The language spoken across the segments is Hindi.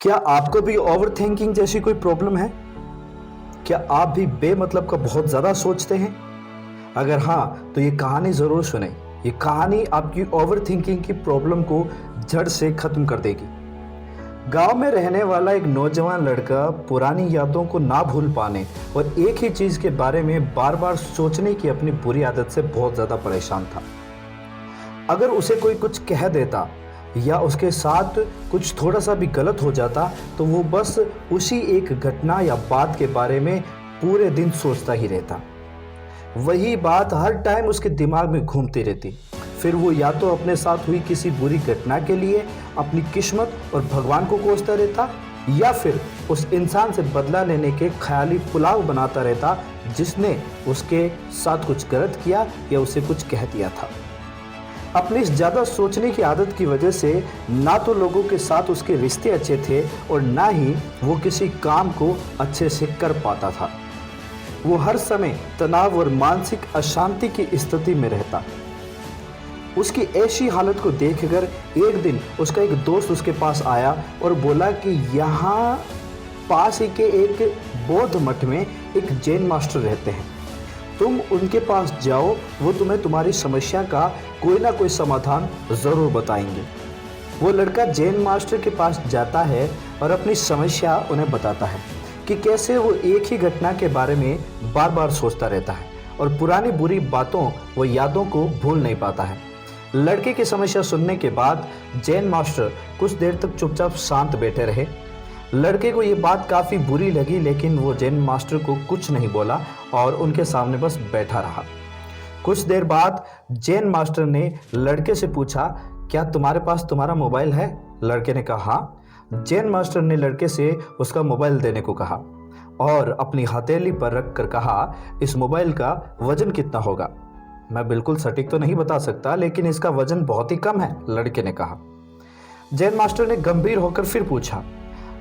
क्या आपको भी ओवरथिंकिंग जैसी कोई प्रॉब्लम है? क्या आप भी बेमतलब का बहुत ज़्यादा सोचते हैं? अगर हाँ, तो ये कहानी ज़रूर सुनें। ये कहानी आपकी ओवरथिंकिंग की प्रॉब्लम को जड़ से ख़त्म कर देगी। गांव में रहने वाला एक नौजवान लड़का पुरानी यादों को ना भूल पाने और एक ही चीज़ के बारे में बार-बार सोचने की अपनी बुरी आदत से बहुत ज़्यादा परेशान था। अगर उसे कोई कुछ कह देता या उसके साथ कुछ थोड़ा सा भी गलत हो जाता तो वो बस उसी एक घटना या बात के बारे में पूरे दिन सोचता ही रहता। वही बात हर टाइम उसके दिमाग में घूमती रहती। फिर वो या तो अपने साथ हुई किसी बुरी घटना के लिए अपनी किस्मत और भगवान को कोसता रहता या फिर उस इंसान से बदला लेने के ख्याली पुलाव बनाता रहता जिसने उसके साथ कुछ गलत किया या उसे कुछ कह दिया था। अपनी इस ज़्यादा सोचने की आदत की वजह से ना तो लोगों के साथ उसके रिश्ते अच्छे थे और ना ही वो किसी काम को अच्छे से कर पाता था। वो हर समय तनाव और मानसिक अशांति की स्थिति में रहता। उसकी ऐसी हालत को देखकर एक दिन उसका एक दोस्त उसके पास आया और बोला कि यहाँ पास ही के एक बौद्ध मठ में एक जैन मास्टर रहते हैं, तुम उनके पास जाओ, वो तुम्हें तुम्हारी समस्या का कोई ना कोई समाधान ज़रूर बताएंगे। वो लड़का जैन मास्टर के पास जाता है और अपनी समस्या उन्हें बताता है कि कैसे वो एक ही घटना के बारे में बार बार सोचता रहता है और पुरानी बुरी बातों व यादों को भूल नहीं पाता है। लड़के की समस्या सुनने के बाद जैन मास्टर कुछ देर तक चुपचाप शांत बैठे रहे। लड़के को ये बात काफ़ी बुरी लगी लेकिन वो जैन मास्टर को कुछ नहीं बोला और उनके सामने बस बैठा रहा। कुछ देर बाद जैन मास्टर ने लड़के से पूछा, क्या तुम्हारे पास तुम्हारा मोबाइल है? लड़के ने कहा हाँ। जैन मास्टर ने लड़के से उसका मोबाइल देने को कहा और अपनी हथेली पर रख कर कहा, इस मोबाइल का वजन कितना होगा? मैं बिल्कुल सटीक तो नहीं बता सकता लेकिन इसका वजन बहुत ही कम है, लड़के ने कहा। जैन मास्टर ने गंभीर होकर फिर पूछा,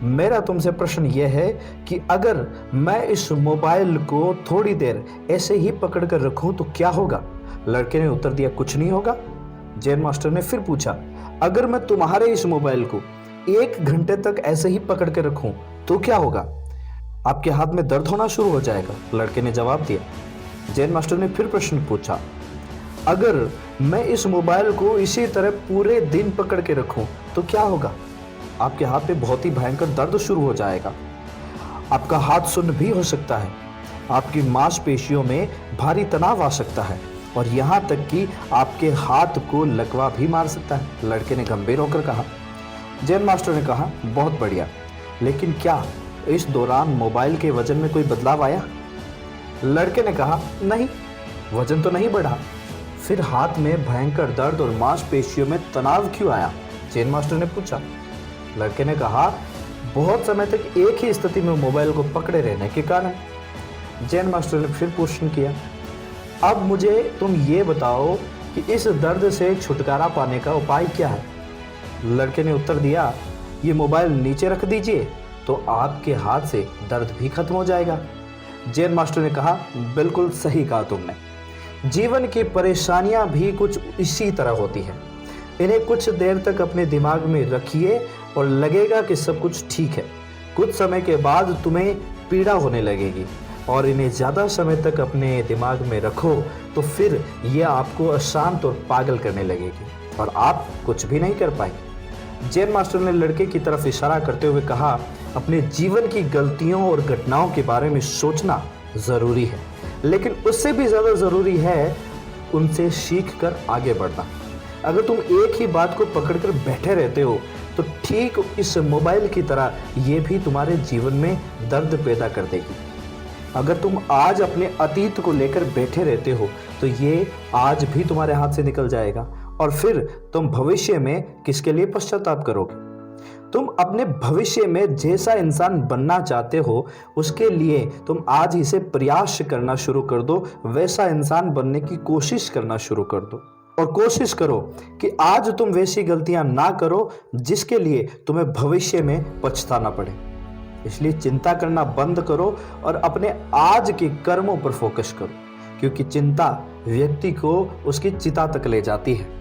मेरा तुमसे प्रश्न यह है कि अगर मैं इस मोबाइल को थोड़ी देर ऐसे ही पकड़ कर रखूं तो क्या होगा? लड़के ने उत्तर दिया, कुछ नहीं होगा। जैन मास्टर ने फिर पूछा, अगर मैं तुम्हारे इस मोबाइल को 1 घंटे तक ऐसे ही पकड़ कर रखूं तो क्या होगा? आपके हाथ में दर्द होना शुरू हो जाएगा, लड़के ने जवाब दिया। जैन मास्टर ने फिर प्रश्न पूछा, अगर मैं इस मोबाइल को इसी तरह पूरे दिन पकड़ के रखूं तो क्या होगा? आपके हाथ में बहुत ही भयंकर दर्द शुरू हो जाएगा, आपका हाथ सुन्न भी हो सकता है, आपकी मांसपेशियों में भारी तनाव आ सकता है और यहाँ तक कि आपके हाथ को लकवा भी मार सकता है, लड़के ने गंभीर होकर कहा। जैन मास्टर ने कहा, बहुत बढ़िया, लेकिन क्या इस दौरान मोबाइल के वजन में कोई बदलाव आया? लड़के ने कहा, नहीं, वजन तो नहीं बढ़ा। फिर हाथ में भयंकर दर्द और मांसपेशियों में तनाव क्यों आया? जैन मास्टर ने पूछा। लड़के ने कहा, बहुत समय तक एक ही स्थिति में मोबाइल को पकड़े रहने के कारण। जैन मास्टर ने फिर प्रश्न किया, अब मुझे तुम ये बताओ कि इस दर्द से छुटकारा पाने का उपाय क्या है? लड़के ने उत्तर दिया, ये मोबाइल नीचे रख दीजिए तो आपके हाथ से दर्द भी खत्म हो जाएगा। जैन मास्टर ने कहा, बिल्कुल सही कहा तुमने, जीवन की परेशानियां भी कुछ इसी तरह होती है। इन्हें कुछ देर तक अपने दिमाग में रखिए और लगेगा कि सब कुछ ठीक है। कुछ समय के बाद तुम्हें पीड़ा होने लगेगी और इन्हें ज़्यादा समय तक अपने दिमाग में रखो तो फिर ये आपको अशांत और पागल करने लगेगी और आप कुछ भी नहीं कर पाएंगे। जैन मास्टर ने लड़के की तरफ इशारा करते हुए कहा, अपने जीवन की गलतियों और घटनाओं के बारे में सोचना ज़रूरी है, लेकिन उससे भी ज़्यादा ज़रूरी है उनसे सीख कर आगे बढ़ना। अगर तुम एक ही बात को पकड़कर बैठे रहते हो तो ठीक इस मोबाइल की तरह ये भी तुम्हारे जीवन में दर्द पैदा कर देगी। अगर तुम आज अपने अतीत को लेकर बैठे रहते हो तो ये आज भी तुम्हारे हाथ से निकल जाएगा और फिर तुम भविष्य में किसके लिए पश्चाताप करोगे? तुम अपने भविष्य में जैसा इंसान बनना चाहते हो उसके लिए तुम आज ही से प्रयास करना शुरू कर दो, वैसा इंसान बनने की कोशिश करना शुरू कर दो और कोशिश करो कि आज तुम वैसी गलतियां ना करो जिसके लिए तुम्हें भविष्य में पछताना पड़े। इसलिए चिंता करना बंद करो और अपने आज के कर्मों पर फोकस करो, क्योंकि चिंता व्यक्ति को उसकी चिता तक ले जाती है।